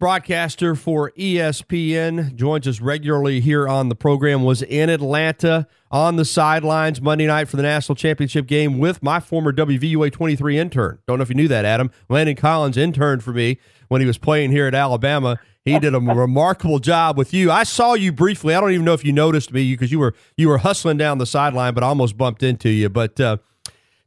broadcaster for ESPN, joins us regularly here on the program, was in Atlanta on the sidelines Monday night for the national championship game with my former WVUA 23 intern. Don't know if you knew that, Adam. Landon Collins interned for me when he was playing here at Alabama. He did a remarkable job with you. I saw you briefly. I don't even know if you noticed me because you were hustling down the sideline, but I almost bumped into you. But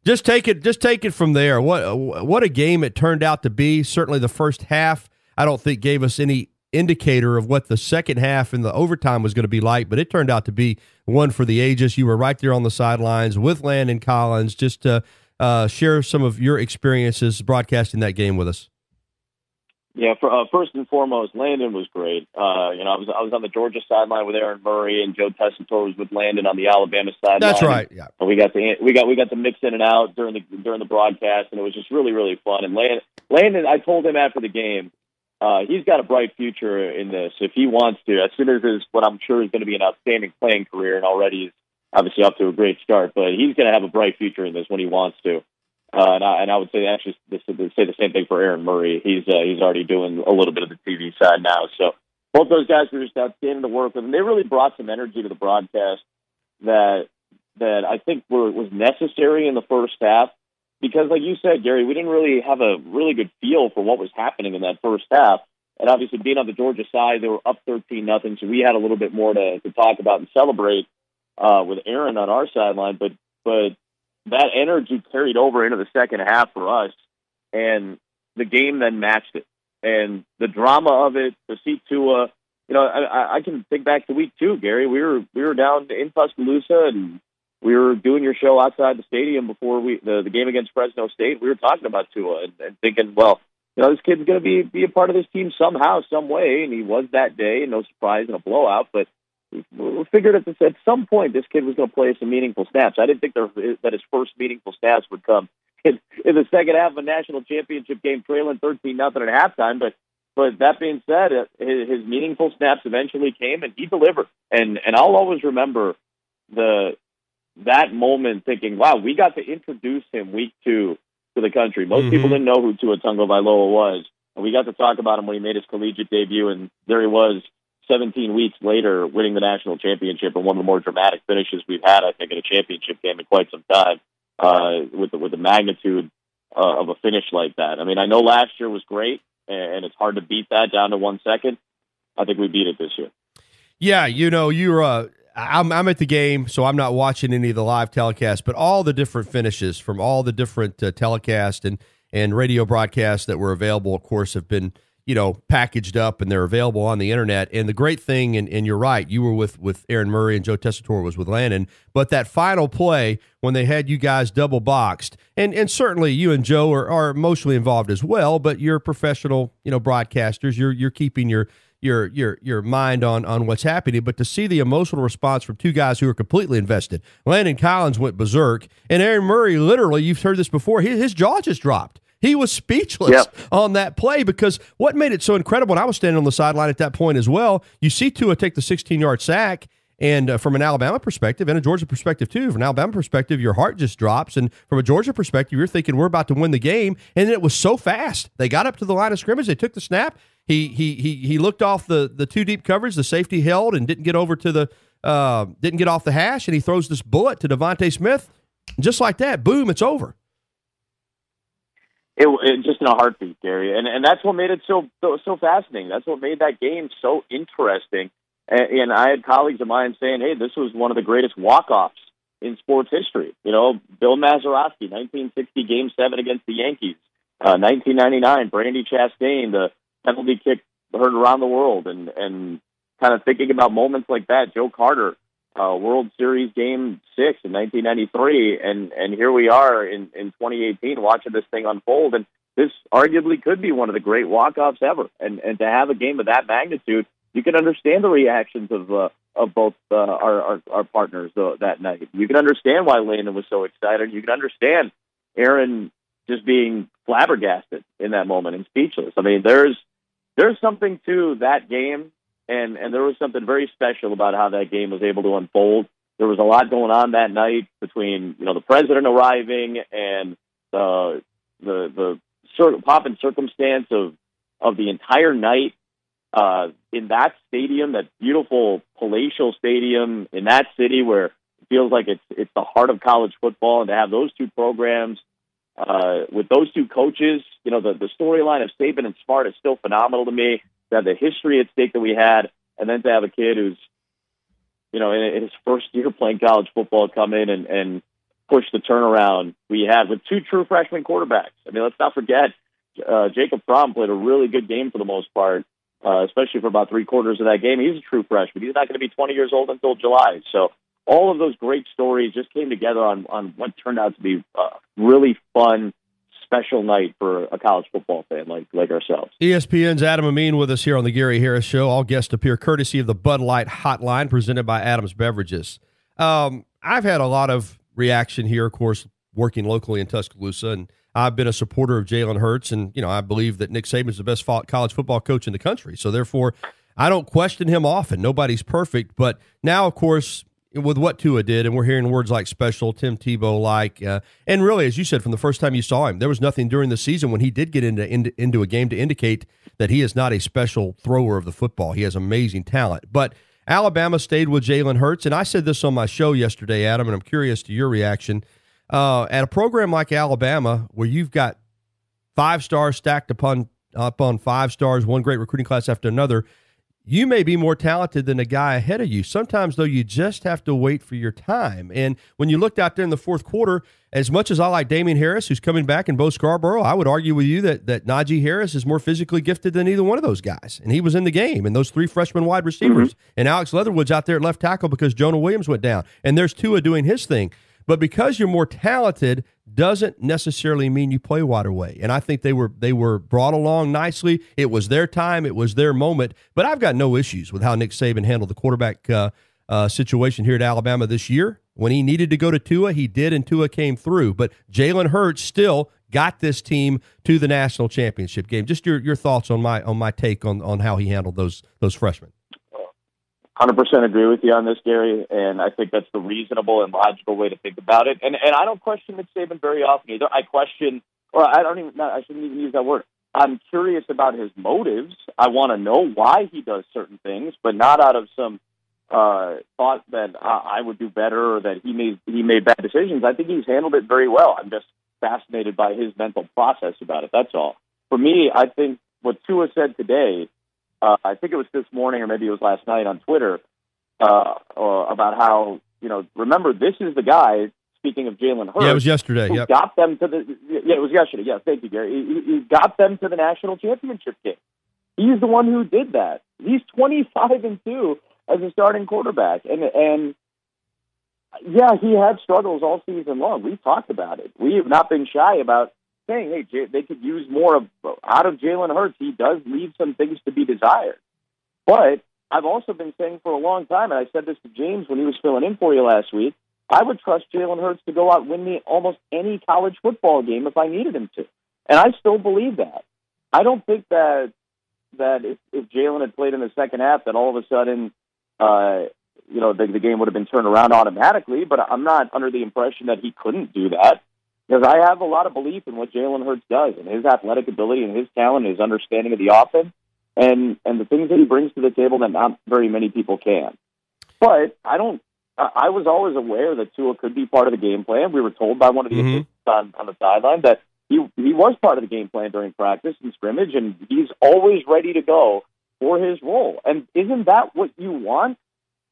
just take it from there. What a game it turned out to be. Certainly the first half, I don't think gave us any indicator of what the second half and the overtime was going to be like, but it turned out to be one for the ages. You were right there on the sidelines with Landon Collins. Just to share some of your experiences broadcasting that game with us. Yeah, first and foremost, Landon was great. I was on the Georgia sideline with Aaron Murray, and Joe Tessitore was with Landon on the Alabama sideline. That's right. Yeah, and we got to mix in and out during the broadcast, and it was just really, really fun. And Landon, I told him after the game, he's got a bright future in this if he wants to. As soon as what I'm sure is going to be an outstanding playing career, and already he's obviously up to a great start, but he's going to have a bright future in this when he wants to. And I would say actually say the same thing for Aaron Murray. He's already doing a little bit of the TV side now. So both those guys were just outstanding to work with, and they really brought some energy to the broadcast that I think was necessary in the first half. Because, like you said, Gary, we didn't really have a really good feel for what was happening in that first half. And obviously, being on the Georgia side, they were up 13-0, so we had a little bit more to talk about and celebrate with Aaron on our sideline. But that energy carried over into the second half for us, and the game then matched it. And the drama of it, to see Tua, I can think back to week 2, Gary. We were down in Tuscaloosa, and we were doing your show outside the stadium before the game against Fresno State. We were talking about Tua and thinking, well, this kid's going to be a part of this team somehow, some way, and he was that day. No surprise in a blowout, but we figured at some point this kid was going to play some meaningful snaps. I didn't think that his first meaningful snaps would come in the second half of a national championship game, trailing 13-0 at halftime. But that being said, his meaningful snaps eventually came, and he delivered. And I'll always remember that moment, thinking, "Wow, we got to introduce him week 2 to the country." Most people didn't know who Tua Tagovailoa was, and we got to talk about him when he made his collegiate debut, and there he was. 17 weeks later, winning the national championship and one of the more dramatic finishes we've had, I think, in a championship game in quite some time, with the magnitude of a finish like that. I mean, I know last year was great, and it's hard to beat that down to 1 second. I think we beat it this year. Yeah, I'm at the game, so I'm not watching any of the live telecasts, but all the different finishes from all the different telecasts and radio broadcasts that were available, of course, have been packaged up, and they're available on the internet. And the great thing, and you're right, you were with Aaron Murray and Joe Tessitore was with Landon, but that final play when they had you guys double boxed, and certainly you and Joe are emotionally involved as well, but you're professional, broadcasters. You're keeping your mind on what's happening, but to see the emotional response from two guys who are completely invested. Landon Collins went berserk, and Aaron Murray, literally, you've heard this before, his jaw just dropped. He was speechless on that play, because what made it so incredible, and I was standing on the sideline at that point as well, you see Tua take the 16-yard sack, and from an Alabama perspective and a Georgia perspective too, from an Alabama perspective, your heart just drops, and from a Georgia perspective, you're thinking we're about to win the game, and then it was so fast. They got up to the line of scrimmage, they took the snap, he looked off the two deep coverage, the safety held and didn't get over to didn't get off the hash, and he throws this bullet to Devontae Smith, and just like that, boom, it's over. It just in a heartbeat, Gary, and that's what made it so fascinating. That's what made that game so interesting. And I had colleagues of mine saying, "Hey, this was one of the greatest walk-offs in sports history." Bill Mazeroski, 1960 Game 7 against the Yankees, 1999 Brandy Chastain, the penalty kick heard around the world, and kind of thinking about moments like that. Joe Carter, World Series Game 6 in 1993, and here we are in 2018 watching this thing unfold, and this arguably could be one of the great walk-offs ever. And to have a game of that magnitude, you can understand the reactions of both our partners that night. You can understand why Landon was so excited. You can understand Aaron just being flabbergasted in that moment and speechless. I mean, there's something to that game. And there was something very special about how that game was able to unfold. There was a lot going on that night between the president arriving and the sort of pomp and circumstance of the entire night in that stadium, that beautiful palatial stadium in that city where it feels like it's the heart of college football, and to have those two programs with those two coaches, the storyline of Saban and Smart is still phenomenal to me. To have the history at stake that we had, and then to have a kid who's, in his first year playing college football come in and push the turnaround we had with two true freshman quarterbacks. I mean, let's not forget, Jacob Fromm played a really good game for the most part, especially for about 3/4 of that game. He's a true freshman. He's not going to be 20 years old until July. So all of those great stories just came together on what turned out to be a really fun, special night for a college football fan like ourselves. ESPN's Adam Amin with us here on the Gary Harris Show. All guests appear courtesy of the Bud Light Hotline presented by Adams Beverages. I've had a lot of reaction here, of course, working locally in Tuscaloosa, and I've been a supporter of Jalen Hurts, and I believe that Nick Saban is the best college football coach in the country. So therefore, I don't question him often. Nobody's perfect, but now, of course, with what Tua did, and we're hearing words like special, Tim Tebow-like, and really, as you said, from the first time you saw him, there was nothing during the season when he did get into a game to indicate that he is not a special thrower of the football. He has amazing talent. But Alabama stayed with Jalen Hurts, and I said this on my show yesterday, Adam, and I'm curious to your reaction. At a program like Alabama, where you've got 5 stars stacked upon 5 stars, one great recruiting class after another, you may be more talented than a guy ahead of you. Sometimes, though, you just have to wait for your time. And when you looked out there in the fourth quarter, as much as I like Damian Harris, who's coming back, in Bo Scarborough, I would argue with you that Najee Harris is more physically gifted than either one of those guys. And he was in the game, and those 3 freshman wide receivers. Mm-hmm. And Alex Leatherwood's out there at left tackle because Jonah Williams went down. And there's Tua doing his thing. But because you're more talented doesn't necessarily mean you play water away. And I think they were brought along nicely. It was their time. It was their moment. But I've got no issues with how Nick Saban handled the quarterback situation here at Alabama this year. When he needed to go to Tua, he did, and Tua came through. But Jalen Hurts still got this team to the national championship game. Just your thoughts on my take on how he handled those freshmen. 100% agree with you on this, Gary, and I think that's the reasonable and logical way to think about it. And I don't question Nick Saban very often either. I shouldn't even use that word. I'm curious about his motives. I want to know why he does certain things, but not out of some thought that I would do better or that he made bad decisions. I think he's handled it very well. I'm just fascinated by his mental process about it. That's all. For me, I think what Tua said today, I think it was this morning or maybe it was last night on Twitter, about how, remember, this is the guy, speaking of Jalen Hurts. Yeah, it was yesterday. Who got them to it was yesterday. Yeah, thank you, Gary. He got them to the national championship game. He's the one who did that. He's 25-2 as a starting quarterback. And yeah, he had struggles all season long. We've talked about it. We have not been shy about saying, hey, they could use more out of Jalen Hurts. He does leave some things to be desired. But I've also been saying for a long time, and I said this to James when he was filling in for you last week, I would trust Jalen Hurts to go out and win me almost any college football game if I needed him to. And I still believe that. I don't think that if Jalen had played in the second half, that all of a sudden, the game would have been turned around automatically. But I'm not under the impression that he couldn't do that. Because I have a lot of belief in what Jalen Hurts does and his athletic ability and his talent and his understanding of the offense and the things that he brings to the table that not very many people can. But I was always aware that Tua could be part of the game plan. We were told by one of the assistants on the sideline that he was part of the game plan during practice and scrimmage, and he's always ready to go for his role. And isn't that what you want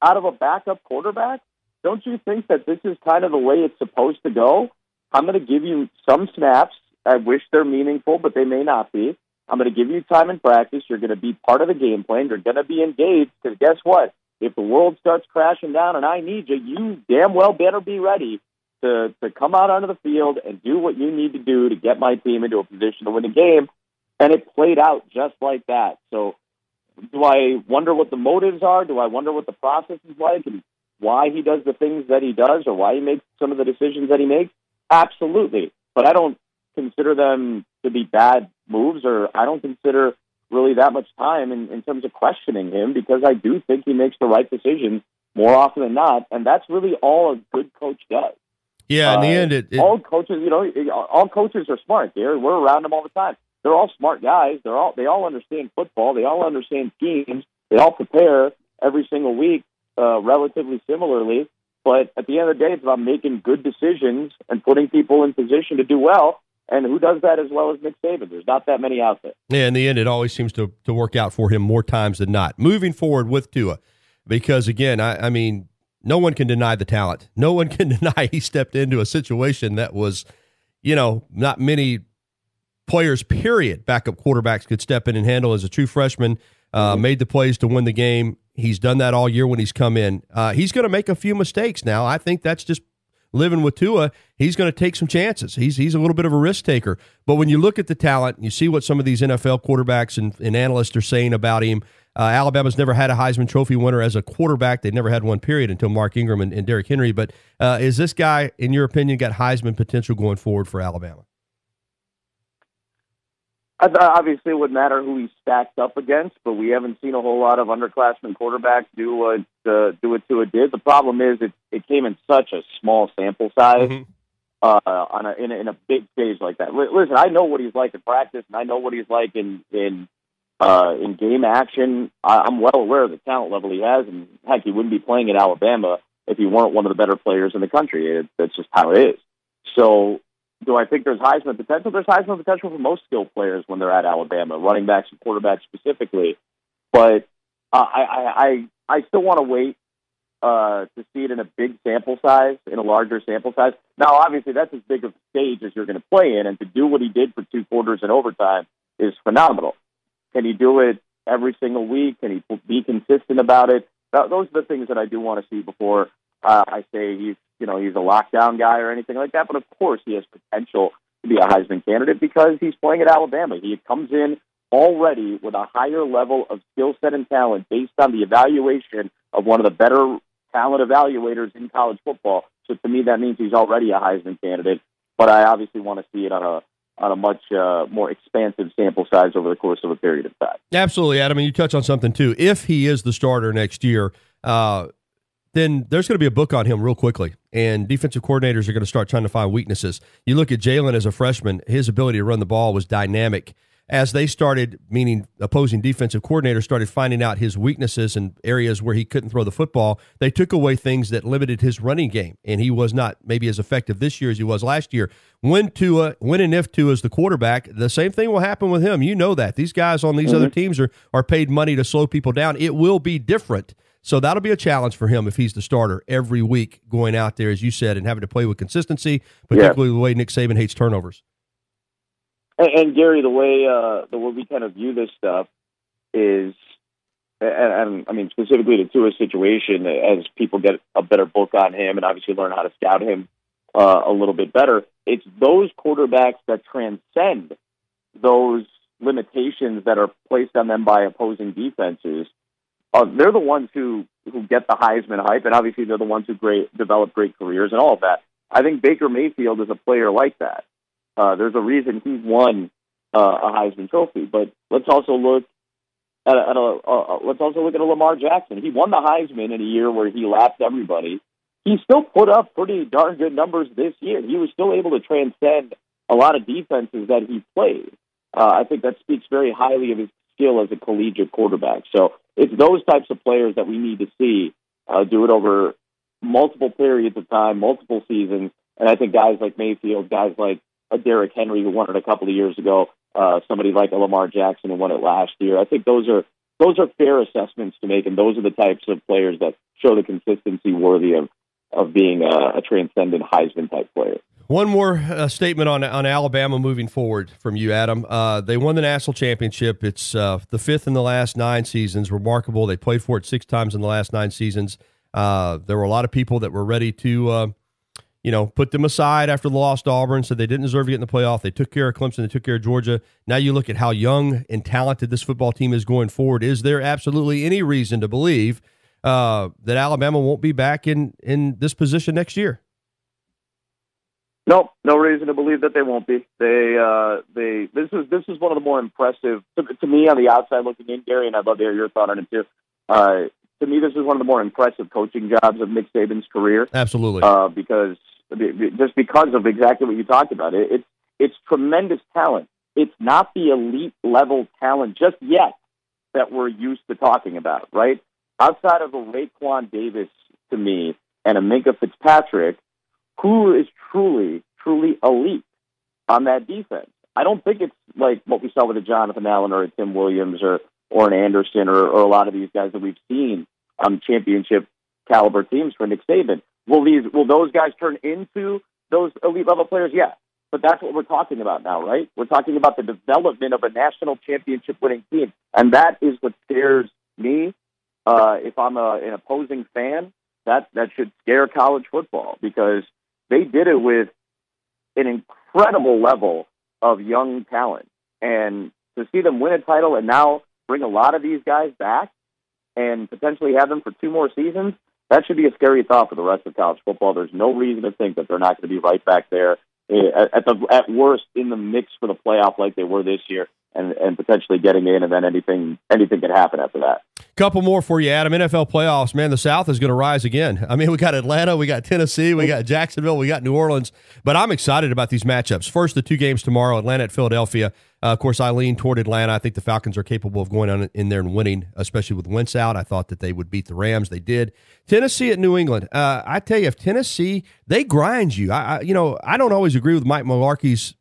out of a backup quarterback? Don't you think that this is kind of the way it's supposed to go? I'm going to give you some snaps. I wish they're meaningful, but they may not be. I'm going to give you time in practice. You're going to be part of the game plan. You're going to be engaged because guess what? If the world starts crashing down and I need you, you damn well better be ready to come out onto the field and do what you need to do to get my team into a position to win the game. And it played out just like that. So do I wonder what the motives are? Do I wonder what the process is like and why he does the things that he does or why he makes some of the decisions that he makes? Absolutely. But I don't consider them to be bad moves, or I don't consider really that much time in terms of questioning him because I do think he makes the right decisions more often than not, and that's really all a good coach does. Yeah, in the end, all coaches, all coaches are smart. We're around them all the time. they're all smart guys. They all understand football. They all understand schemes. They all prepare every single week relatively similarly. But at the end of the day, it's about making good decisions and putting people in position to do well. And who does that as well as Nick Saban? There's not that many out there. Yeah, in the end, it always seems to work out for him more times than not. Moving forward with Tua, because, again, I mean, no one can deny the talent. No one can deny he stepped into a situation that was, not many players, period, backup quarterbacks could step in and handle as a true freshman, made the plays to win the game. He's done that all year when he's come in. He's going to make a few mistakes now. I think that's just living with Tua. He's going to take some chances. He's a little bit of a risk taker. But when you look at the talent, you see what some of these NFL quarterbacks and analysts are saying about him. Alabama's never had a Heisman Trophy winner as a quarterback. They never had one, period, until Mark Ingram and Derrick Henry. But is this guy, in your opinion, got Heisman potential going forward for Alabama? Obviously, it would matter who he's stacked up against, but we haven't seen a whole lot of underclassmen quarterbacks do what Tua did. The problem is it came in such a small sample size in a big stage like that. Listen, I know what he's like in practice, and I know what he's like in game action. I'm well aware of the talent level he has, and heck, he wouldn't be playing at Alabama if he weren't one of the better players in the country. That's just how it is. So, do I think there's Heisman potential? There's Heisman potential for most skilled players when they're at Alabama, running backs and quarterbacks specifically. But I still want to wait to see it in a big sample size, in a larger sample size. Now, obviously, that's as big of a stage as you're going to play in, and to do what he did for 2 quarters in overtime is phenomenal. Can he do it every single week? Can he be consistent about it? Those are the things that I do want to see before I say he's a lockdown guy or anything like that. But of course, he has potential to be a Heisman candidate because he's playing at Alabama. He comes in already with a higher level of skill set and talent based on the evaluation of one of the better talent evaluators in college football. So to me, that means he's already a Heisman candidate. But I obviously want to see it on a much more expansive sample size over the course of a period of time. Absolutely, Adam. And you touch on something, too. If he is the starter next year, then there's going to be a book on him real quickly, and defensive coordinators are going to start trying to find weaknesses. You look at Jalen as a freshman, his ability to run the ball was dynamic. As they started, meaning opposing defensive coordinators started finding out his weaknesses and areas where he couldn't throw the football, they took away things that limited his running game, and he was not maybe as effective this year as he was last year. When and if Tua is the quarterback, the same thing will happen with him. You know that. These guys on these other teams are paid money to slow people down. It will be different. So that'll be a challenge for him if he's the starter every week going out there, as you said, and having to play with consistency, particularly the way Nick Saban hates turnovers. And Gary, the way we kind of view this stuff is, and I mean specifically to Tua's situation, as people get a better book on him and obviously learn how to scout him a little bit better, it's those quarterbacks that transcend those limitations that are placed on them by opposing defenses. They're the ones who get the Heisman hype, and obviously they're the ones who develop great careers and all of that. I think Baker Mayfield is a player like that. There's a reason he's won a Heisman Trophy. But let's also look at a Lamar Jackson. He won the Heisman in a year where he lapped everybody. He still put up pretty darn good numbers this year. He was still able to transcend a lot of defenses that he played. I think that speaks very highly of his skill as a collegiate quarterback. So it's those types of players that we need to see do it over multiple periods of time, multiple seasons. And I think guys like Mayfield, guys like a Derrick Henry who won it a couple of years ago, somebody like a Lamar Jackson who won it last year. I think those are fair assessments to make, and those are the types of players that show the consistency worthy of being a transcendent Heisman type player. One more statement on Alabama moving forward from you, Adam. They won the national championship. It's the 5th in the last 9 seasons. Remarkable. They played for it 6 times in the last 9 seasons. There were a lot of people that were ready to, put them aside after the loss to Auburn, said they didn't deserve to get in the playoff. They took care of Clemson. They took care of Georgia. Now you look at how young and talented this football team is going forward. Is there absolutely any reason to believe that Alabama won't be back in this position next year? No reason to believe that they won't be. This is one of the more impressive to me on the outside looking in, Gary, and I'd love to hear your thought on it too. To me, this is one of the more impressive coaching jobs of Nick Saban's career. Absolutely, because of exactly what you talked about. It's tremendous talent it's not the elite level talent just yet that we're used to talking about, right? Outside of a Raekwon Davis to me and a Minkah Fitzpatrick, who is truly, truly elite on that defense? I don't think it's like what we saw with a Jonathan Allen or a Tim Williams or an Anderson or a lot of these guys that we've seen on championship caliber teams for Nick Saban. Will those guys turn into those elite level players? Yeah. But that's what we're talking about now, right? We're talking about the development of a national championship winning team. And that is what scares me. If I'm an opposing fan, that should scare college football, because they did it with an incredible level of young talent. And to see them win a title and now bring a lot of these guys back and potentially have them for 2 more seasons, that should be a scary thought for the rest of college football. There's no reason to think that they're not going to be right back there, at worst, in the mix for the playoff like they were this year, and potentially getting in, and then anything can happen after that. Couple more for you, Adam. NFL playoffs, man, the South is going to rise again. I mean, we got Atlanta, we got Tennessee, we got Jacksonville, we got New Orleans, but I'm excited about these matchups. First, the 2 games tomorrow, Atlanta at Philadelphia. Of course, I lean toward Atlanta. I think the Falcons are capable of going on in there and winning, especially with Wentz out. I thought that they would beat the Rams. They did. Tennessee at New England. I tell you, if Tennessee, they grind you. I don't always agree with Mike Mularkey's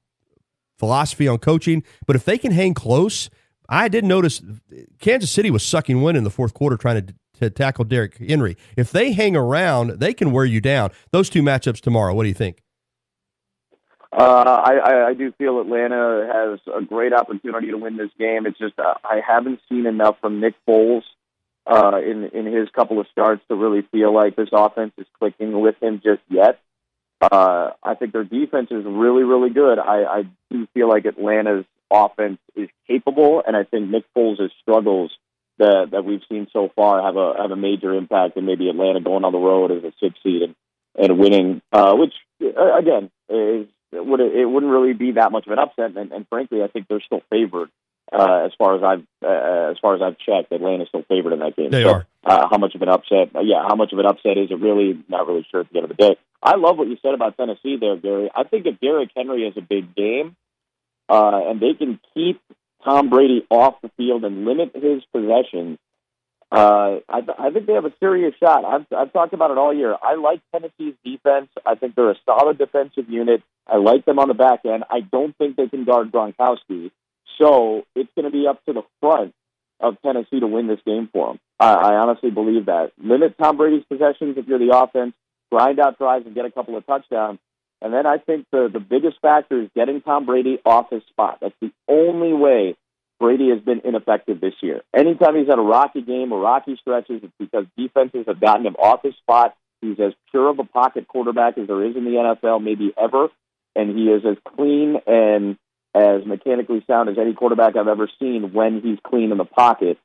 philosophy on coaching, but if they can hang close, I did notice Kansas City was sucking wind in the fourth quarter trying to tackle Derrick Henry. If they hang around, they can wear you down. Those 2 matchups tomorrow, what do you think? I do feel Atlanta has a great opportunity to win this game. It's just I haven't seen enough from Nick Foles in his couple of starts to really feel like this offense is clicking with him just yet. I think their defense is really, really good. I do feel like Atlanta's offense is capable, and I think Nick Foles' struggles that we've seen so far have a major impact in maybe Atlanta going on the road as a 6 seed and winning, which again it wouldn't really be that much of an upset. And frankly, I think they're still favored as far as I've checked. Atlanta's still favored in that game. They are. How much of an upset? How much of an upset is it really? Not really sure at the end of the day. I love what you said about Tennessee there, Gary. I think if Derrick Henry has a big game, and they can keep Tom Brady off the field and limit his possessions, I think they have a serious shot. I've talked about it all year. I like Tennessee's defense. I think they're a solid defensive unit. I like them on the back end. I don't think they can guard Gronkowski. So it's going to be up to the front of Tennessee to win this game for them. I honestly believe that. Limit Tom Brady's possessions if you're the offense, grind out drives and get a couple of touchdowns. And then I think the biggest factor is getting Tom Brady off his spot. That's the only way Brady has been ineffective this year. Anytime he's had a rocky game or rocky stretches, it's because defenses have gotten him off his spot. He's as pure of a pocket quarterback as there is in the NFL, maybe ever. And he is as clean and as mechanically sound as any quarterback I've ever seen when he's clean in the pocket.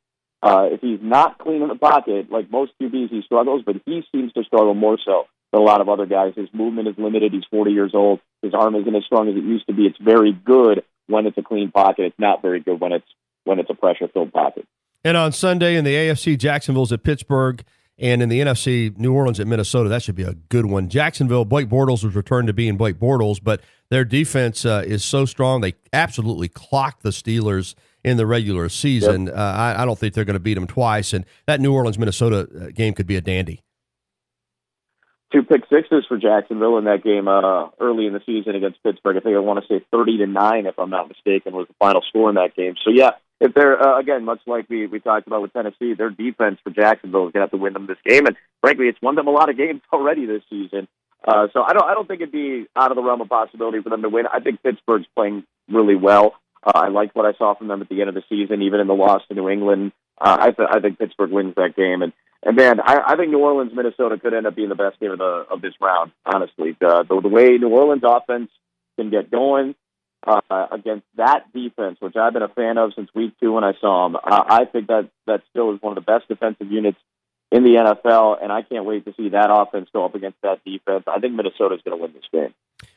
If he's not clean in the pocket, like most QBs, he struggles, but he seems to struggle more so than a lot of other guys. His movement is limited. He's 40 years old. His arm isn't as strong as it used to be. It's very good when it's a clean pocket. It's not very good when it's a pressure-filled pocket. And on Sunday in the AFC, Jacksonville's at Pittsburgh, and in the NFC, New Orleans at Minnesota. That should be a good one. Jacksonville, Blake Bortles was returned to being Blake Bortles, but their defense is so strong. They absolutely clocked the Steelers in the regular season. Yep. I don't think they're going to beat them twice, and that New Orleans-Minnesota game could be a dandy. 2 pick sixes for Jacksonville in that game early in the season against Pittsburgh. I think I want to say 30-9, if I'm not mistaken, was the final score in that game. So, yeah, if they're, again, much like we talked about with Tennessee, their defense for Jacksonville is going to have to win them this game. And, frankly, it's won them a lot of games already this season. So I don't think it'd be out of the realm of possibility for them to win. I think Pittsburgh's playing really well. I liked what I saw from them at the end of the season, even in the loss to New England. I think Pittsburgh wins that game. And man, I think New Orleans, Minnesota could end up being the best game of this round, honestly. The way New Orleans offense can get going against that defense, which I've been a fan of since week 2 when I saw them, I think that still is one of the best defensive units in the NFL, and I can't wait to see that offense go up against that defense. I think Minnesota's going to win this game.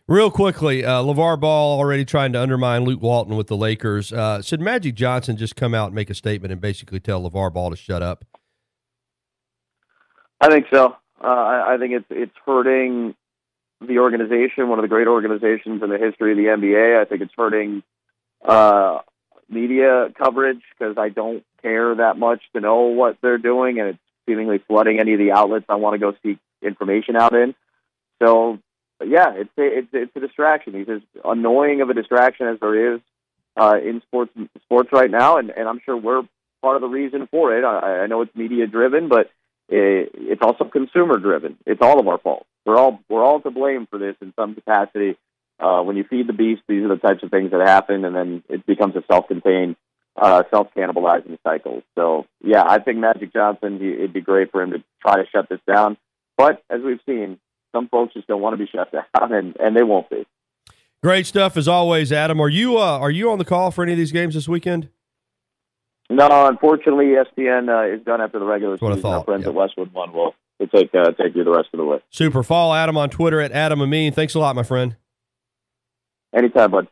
Real quickly, LeVar Ball already trying to undermine Luke Walton with the Lakers. Should Magic Johnson just come out and make a statement and basically tell LeVar Ball to shut up? I think so. I think it's hurting the organization, one of the great organizations in the history of the NBA. I think it's hurting media coverage because I don't care that much to know what they're doing, and it's seemingly flooding any of the outlets I want to go seek information out in. So, yeah, it's a distraction. It's as annoying of a distraction as there is in sports right now, and I'm sure we're part of the reason for it. I know it's media driven, but it's also consumer driven. It's all of our fault. We're all to blame for this in some capacity. When you feed the beast, these are the types of things that happen, and then it becomes a self-contained, self-cannibalizing cycle. So, yeah, I think Magic Johnson, it'd be great for him to try to shut this down. But as we've seen, some folks just don't want to be shut down, and they won't be. Great stuff as always, Adam. Are you on the call for any of these games this weekend? No, unfortunately, ESPN is done after the regular season. Our friends at Westwood One will take you the rest of the way. Super. Follow Adam on Twitter at Adam Amin. Thanks a lot, my friend. Anytime, bud.